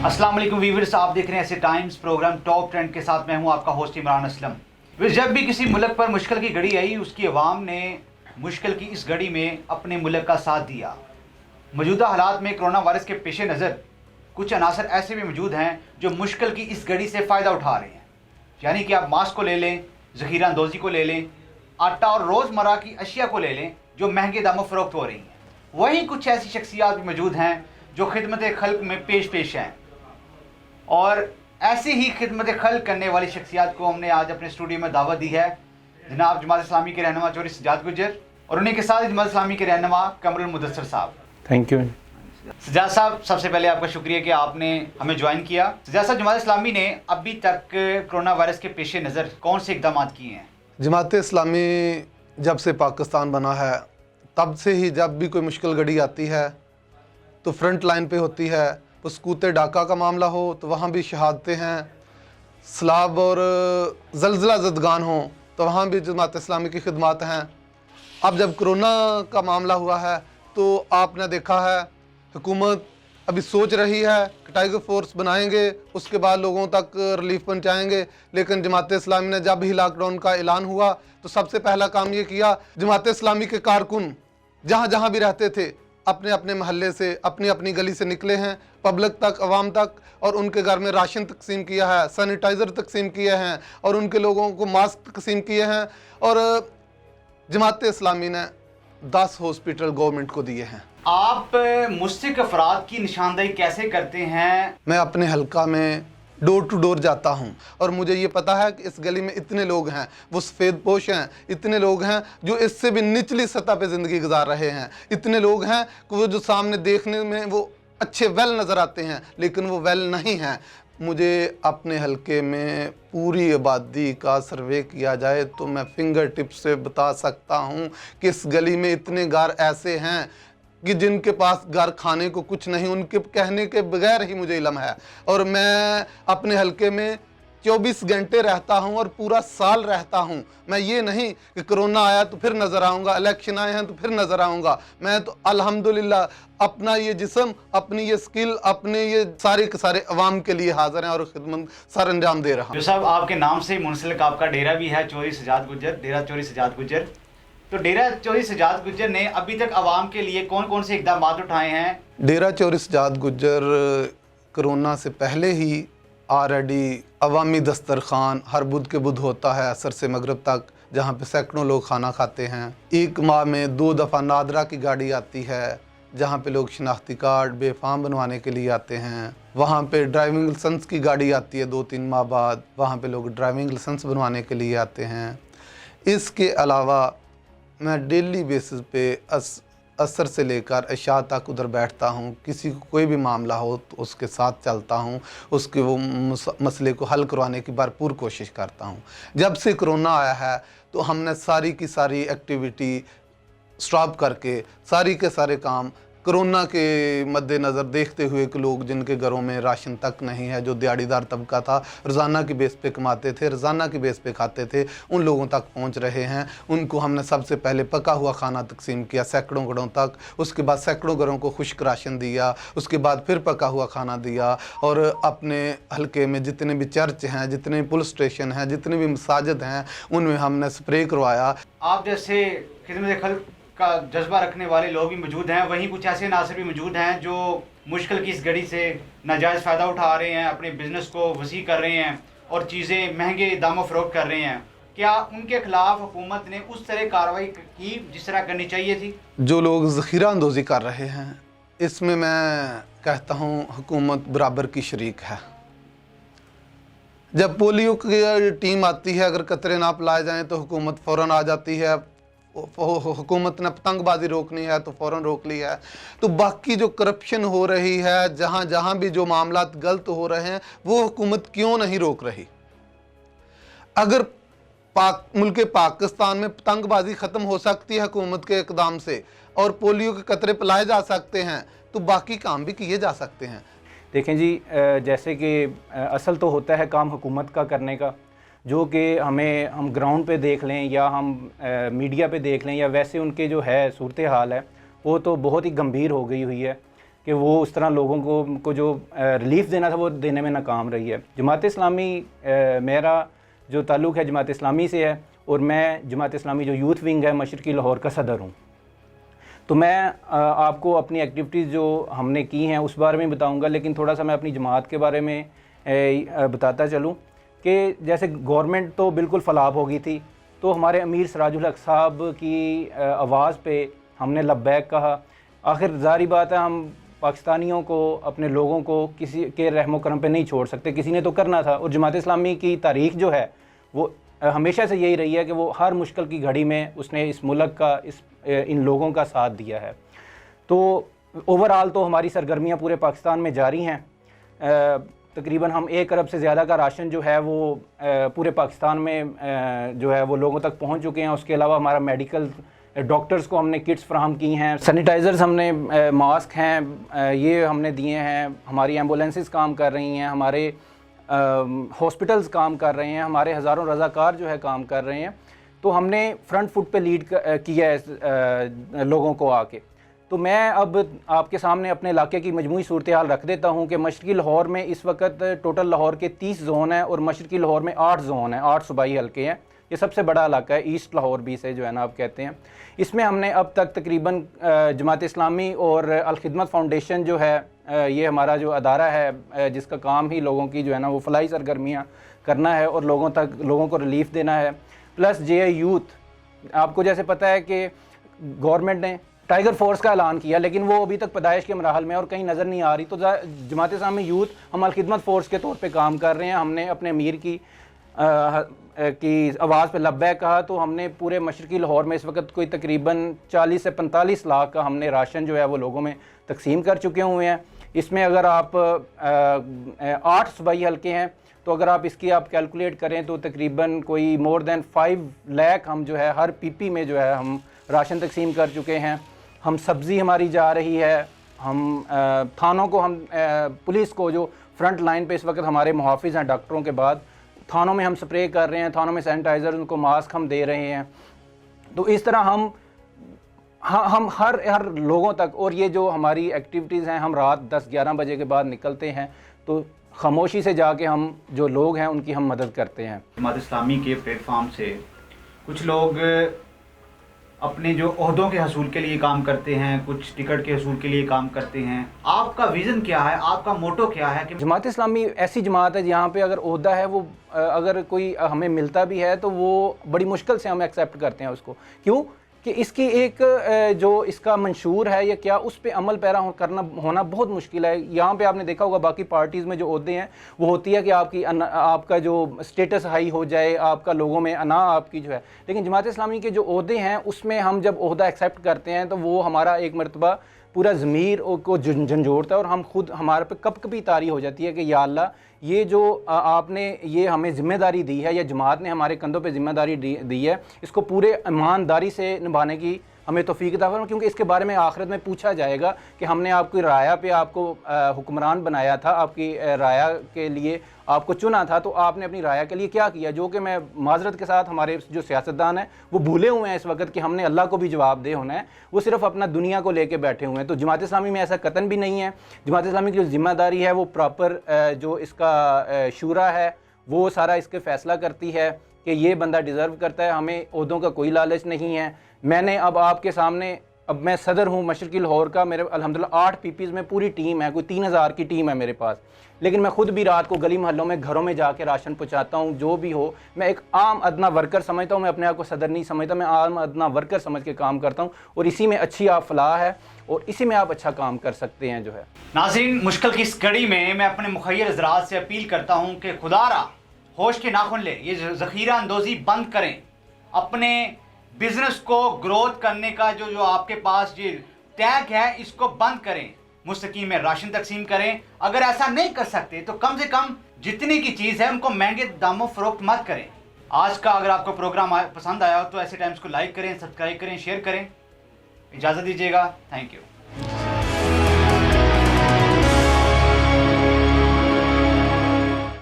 अस्सलाम वालेकुम वीवर्स, आप देख रहे हैं ऐसे टाइम्स प्रोग्राम टॉप ट्रेंड के साथ मैं हूं आपका होस्ट इमरान असलम। जब भी किसी मुल्क पर मुश्किल की घड़ी आई, उसकी अवाम ने मुश्किल की इस घड़ी में अपने मुल्क का साथ दिया। मौजूदा हालात में कोरोना वायरस के पेश नज़र कुछ अनासर ऐसे भी मौजूद हैं जो मुश्किल की इस घड़ी से फ़ायदा उठा रहे हैं। यानी कि आप मास्क को ले लें, ज़ख़ीरा अंदोज़ी को ले लें, आटा और रोज़मर्रा की अशिया को ले लें जो महंगे दामों फ़रोख्त हो रही हैं। वहीं कुछ ऐसी शख्सियात भी मौजूद हैं जो खिदमत खल्क में पेश हैं, और ऐसी ही खिदमत खल्क करने वाली शख्सियात को हमने आज अपने स्टूडियो में दावत दी है। जनाब जमात इस्लामी के रहनुमा चौधरी सज्जाद गुज्जर और उन्हीं के साथ जमात इस्लामी के रहनुमा कमरुल मुदस्सर साहब। थैंक यू सज्जाद साहब, सबसे पहले आपका शुक्रिया कि आपने हमें ज्वाइन किया। सज्जाद साहब, जमात इस्लामी ने अभी तक कोरोना वायरस के पेश नज़र कौन से इकदाम किए हैं? जमात इस्लामी जब से पाकिस्तान बना है तब से ही जब भी कोई मुश्किल घड़ी आती है तो फ्रंट लाइन पे होती है। तो सकूत डाका का मामला हो तो वहाँ भी शहादतें हैं, सलाब और ज़लज़ला ज़दगान हो तो वहाँ भी जमात इस्लामी की खिदमत हैं। अब जब कोरोना का मामला हुआ है तो आपने देखा है हुकूमत अभी सोच रही है कि टाइगर फोर्स बनाएंगे, उसके बाद लोगों तक रिलीफ पहुंचाएंगे। लेकिन जमात इस्लामी ने जब ही लॉकडाउन का ऐलान हुआ तो सबसे पहला काम ये किया, जमात इस्लामी के कारकुन जहाँ जहाँ भी रहते थे अपने अपने महल्ले से अपनी अपनी गली से निकले हैं पब्लिक तक, अवाम तक, और उनके घर में राशन तकसीम किया है, सैनिटाइज़र तकसीम किए हैं और उनके लोगों को मास्क तकसीम किए हैं। और जमात इस्लामी ने 10 हॉस्पिटल गवर्नमेंट को दिए हैं। आप मुस्तहिक अफराद की निशानदेही कैसे करते हैं? मैं अपने हल्का में डोर टू डोर जाता हूं और मुझे ये पता है कि इस गली में इतने लोग हैं, वो सफ़ेद पोश हैं, इतने लोग हैं जो इससे भी निचली सतह पे ज़िंदगी गुजार रहे हैं, इतने लोग हैं कि वो जो सामने देखने में वो अच्छे वेल नज़र आते हैं लेकिन वो वेल नहीं हैं। मुझे अपने हल्के में पूरी आबादी का सर्वे किया जाए तो मैं फिंगर टिप से बता सकता हूँ कि इस गली में इतने घर ऐसे हैं कि जिनके पास घर खाने को कुछ नहीं, उनके कहने के बगैर ही मुझे इल्म है। और मैं अपने हल्के में 24 घंटे रहता हूं और पूरा साल रहता हूं। मैं ये नहीं कि कोरोना आया तो फिर नज़र आऊँगा, इलेक्शन आए हैं तो फिर नज़र आऊँगा। मैं तो अल्हम्दुलिल्लाह अपना ये जिस्म, अपनी ये स्किल, अपने ये सारे के सारे अवाम के लिए हाजिर हैं और खिदमत सर अंजाम दे रहा हूँ। जो साहब, आपके नाम से मुंसलिक आपका डेरा भी है चौधरी सज्जाद गुज्जर, डेरा चौधरी सज्जाद गुज्जर। तो डेरा चौधरी सज्जाद गुज्जर ने अभी तक आवाम के लिए कौन कौन से इकदाम उठाए हैं? डेरा चौधरी सज्जाद गुज्जर कोरोना से पहले ही ऑलरेडी अवामी दस्तरखान हर बुध के बुध होता है असर से मगरब तक, जहाँ पे सैकड़ों लोग खाना खाते हैं। एक माह में 2 दफ़ा नादरा की गाड़ी आती है जहाँ पे लोग शनाख्ती कार्ड बेफाम बनवाने के लिए आते हैं। वहाँ पे ड्राइविंग लाइसेंस की गाड़ी आती है 2-3 माह बाद, वहाँ पे लोग ड्राइविंग लाइसेंस बनवाने के लिए आते हैं। इसके अलावा मैं डेली बेसिस पे असर से लेकर इशा तक उधर बैठता हूँ। किसी को कोई भी मामला हो तो उसके साथ चलता हूँ, उसके वो मसले को हल करवाने की भरपूर कोशिश करता हूँ। जब से कोरोना आया है तो हमने सारी की सारी एक्टिविटी स्टॉप करके सारी के सारे काम कोरोना के मद्देनज़र देखते हुए कि लोग जिनके घरों में राशन तक नहीं है, जो दिहाड़ीदार तबका था, रोज़ाना की बेस पे कमाते थे, रोज़ाना की बेस पे खाते थे, उन लोगों तक पहुंच रहे हैं। उनको हमने सबसे पहले पका हुआ खाना तकसीम किया सैकड़ों घरों तक, उसके बाद सैकड़ों घरों को खुश्क राशन दिया, उसके बाद फिर पका हुआ खाना दिया। और अपने हल्के में जितने भी चर्च हैं, जितने भी पुलिस स्टेशन हैं, जितने भी मसाजिद हैं, उनमें हमने स्प्रे करवाया। आप जैसे खिदमत खल्क का जज्बा रखने वाले लोग भी मौजूद हैं, वहीं कुछ ऐसे नासिर भी मौजूद हैं जो मुश्किल की इस घड़ी से नाजायज़ फ़ायदा उठा रहे हैं, अपने बिज़नेस को वसी कर रहे हैं और चीज़ें महंगे दामों फ़रोख्त कर रहे हैं। क्या उनके ख़िलाफ़ हुकूमत ने उस तरह कार्रवाई की जिस तरह करनी चाहिए थी? जो लोग ज़ख़ीरा अंदोज़ी कर रहे हैं इसमें मैं कहता हूँ हुकूमत बराबर की शरीक है। जब पोलियो की टीम आती है, अगर कतरे ना पिलाए जाएँ तो हुकूमत फ़ौरन आ जाती है। हुकूमत ने पतंगबाजी रोकनी है तो फ़ौरन रोक ली है। तो बाकी जो करप्शन हो रही है, जहाँ जहाँ भी जो मामला गलत हो रहे हैं, वो हुकूमत क्यों नहीं रोक रही? अगर मुल्क पाकिस्तान में पतंगबाजी ख़त्म हो सकती है हुकूमत के इक़दाम से और पोलियो के कतरे पिलाए जा सकते हैं तो बाकी काम भी किए जा सकते हैं। देखें जी, जैसे कि असल तो होता है काम हुकूमत का करने का, जो कि हम ग्राउंड पे देख लें या हम मीडिया पे देख लें या वैसे उनके जो है सूरत हाल है वो तो बहुत ही गंभीर हो गई हुई है। कि वो उस तरह लोगों को जो रिलीफ देना था वो देने में नाकाम रही है। जमात इस्लामी, मेरा जो ताल्लुक़ है जमात इस्लामी से है और मैं जमात इस्लामी जो यूथ विंग है मशरक़ी लाहौर का सदर हूँ। तो मैं आपको अपनी एक्टिविटीज़ जो हमने की हैं उस बारे में बताऊँगा, लेकिन थोड़ा सा मैं अपनी जमात के बारे में बताता चलूँ कि जैसे गवर्नमेंट तो बिल्कुल फलाब हो गई थी, तो हमारे अमीर सिराजुल हक साहब की आवाज़ पे हमने लब्बैक कहा। आखिर ज़ाहिर बात है, हम पाकिस्तानियों को, अपने लोगों को किसी के रहमो करम पे नहीं छोड़ सकते, किसी ने तो करना था। और जमात इस्लामी की तारीख़ जो है वो हमेशा से यही रही है कि वो हर मुश्किल की घड़ी में उसने इस मुल्क का, इन लोगों का साथ दिया है। तो ओवरऑल तो हमारी सरगर्मियाँ पूरे पाकिस्तान में जारी हैं। तकरीबन हम 1 अरब से ज़्यादा का राशन जो है वो पूरे पाकिस्तान में जो है वो लोगों तक पहुंच चुके हैं। उसके अलावा हमारा मेडिकल डॉक्टर्स को हमने किट्स फ्राहम की हैं, सैनिटाइज़र्स हमने, मास्क हैं ये हमने दिए हैं, हमारी एम्बुलेंसेस काम कर रही हैं, हमारे हॉस्पिटल्स काम कर रहे हैं, हमारे हज़ारों रज़ाकार जो है काम कर रहे हैं। तो हमने फ्रंट फुट पे लीड किया है लोगों को आके। तो मैं अब आपके सामने अपने इलाके की मजमूई सूरत हाल रख देता हूँ कि मशरक़ी लाहौर में इस वक्त टोटल लाहौर के 30 जोन हैं और मशरक़ी लाहौर में 8 जोन हैं, 8 सूबाई हल्के हैं। ये सबसे बड़ा इलाका है, ईस्ट लाहौर भी से जो है ना आप कहते हैं। इसमें हमने अब तक तकरीबन जमात इस्लामी और अल खिदमत फाउंडेशन जो है, ये हमारा जो अदारा है जिसका काम ही लोगों की जो है ना वो फलाही सरगर्मियाँ करना है और लोगों को रिलीफ देना है, प्लस जे यूथ। आपको जैसे पता है कि गवर्नमेंट ने टाइगर फोर्स का ऐलान किया, लेकिन वो अभी तक पैदाइश के मराहल में और कहीं नज़र नहीं आ रही। तो जमात इस्लामी यूथ हम अल खिदमत फोर्स के तौर पे काम कर रहे हैं। हमने अपने अमीर की आवाज़ पे लब्बैक कहा, तो हमने पूरे मशरक़ी लाहौर में इस वक्त कोई तकरीबन 40 से 45 लाख का हमने राशन जो है वो लोगों में तकसीम कर चुके हुए हैं। इसमें अगर आप 8 सूबाई हल्के हैं, तो अगर आप इसकी कैलकुलेट करें तो तकरीबन कोई मोर देन 5 लाख हम जो है हर पीपी में जो है हम राशन तकसीम कर चुके हैं। हम सब्ज़ी हमारी जा रही है, हम थानों को, हम पुलिस को, जो फ्रंट लाइन पे इस वक्त हमारे मुहाफ़िज़ हैं डॉक्टरों के बाद, थानों में हम स्प्रे कर रहे हैं, थानों में सैनिटाइज़र, उनको मास्क हम दे रहे हैं। तो इस तरह हम हर लोगों तक, और ये जो हमारी एक्टिविटीज़ हैं, हम रात 10-11 बजे के बाद निकलते हैं, तो खामोशी से जाके हम जो लोग हैं उनकी हम मदद करते हैं। जमात इस्लामी के प्लेटफॉर्म से कुछ लोग अपने जो ओहदों के हसूल के लिए काम करते हैं, कुछ टिकट के हसूल के लिए काम करते हैं। आपका विज़न क्या है, आपका मोटो क्या है? कि जमात इस्लामी ऐसी जमात है जहाँ पे अगर ओहदा है वो अगर कोई हमें मिलता भी है तो वो बड़ी मुश्किल से हम एक्सेप्ट करते हैं उसको। क्यों कि इसकी एक जो इसका मंशूर है या क्या, उस पर अमल पैरा होना बहुत मुश्किल है। यहाँ पे आपने देखा होगा बाकी पार्टीज़ में जो ओहदे हैं वो होती है कि आपका जो स्टेटस हाई हो जाए, आपका लोगों में अना आपकी जो है। लेकिन जमात इस्लामी के जो ओहदे हैं उसमें हम जब ओहदा एक्सेप्ट करते हैं तो वो हमारा एक मरतबा पूरा ज़मीर को झंझोड़ता है और हम खुद, हमारे पे कभी तारी हो जाती है कि या अल्लाह, ये जो आपने ये हमें ज़िम्मेदारी दी है या जमात ने हमारे कंधों पे ज़िम्मेदारी दी है, इसको पूरे ईमानदारी से निभाने की हमें तौफीक अता फरमा, क्योंकि इसके बारे में आखिरत में पूछा जाएगा कि हमने आपकी राया पे आपको हुक्मरान बनाया था, आपकी राया के लिए आपको चुना था, तो आपने अपनी राया के लिए क्या किया? जो कि मैं माजरत के साथ हमारे जो सियासतदान हैं वो भूले हुए हैं इस वक्त कि हमने अल्लाह को भी जवाब दे होना है, वो सिर्फ अपना दुनिया को लेके बैठे हुए हैं। तो जमात इस्लामी में ऐसा कतन भी नहीं है। जमात इस्लामी की जो ज़िम्मेदारी है वो प्रॉपर जो इसका शूरा है वो सारा इसके फ़ैसला करती है कि ये बंदा डिज़र्व करता है। हमें ओहदों का कोई लालच नहीं है। मैंने अब आपके सामने, अब मैं सदर हूँ मशरक़ी लाहौर का, मेरे अल्हम्दुलिल्लाह 8 पीपीज़ में पूरी टीम है, कोई 3000 की टीम है मेरे पास। लेकिन मैं खुद भी रात को गली मोहल्लों में, घरों में जाके राशन पहुँचाता हूँ। जो भी हो, मैं एक आम अदना वर्कर समझता हूँ, मैं अपने आप को सदर नहीं समझता, मैं आम अदना वर्कर समझ के काम करता हूँ। और इसी में अच्छी आप फलाह है और इसी में आप अच्छा काम कर सकते हैं जो है। नाज़रीन, मुश्किल की इस घड़ी में मैं अपने मुखय्यर हज़रात से अपील करता हूँ कि खुदारा होश के नाखुन ले, ये ज़ख़ीरा अंदोज़ी बंद करें। अपने बिजनेस को ग्रोथ करने का जो आपके पास ये टैग है इसको बंद करें, मुस्तकीम में राशन तकसीम करें। अगर ऐसा नहीं कर सकते तो कम से कम जितनी की चीज़ है उनको महंगे दामों फरोख्त मत करें। आज का अगर आपको प्रोग्राम पसंद आया हो तो ऐसे टाइम्स को लाइक करें, सब्सक्राइब करें, शेयर करें। इजाज़त दीजिएगा। Thank you.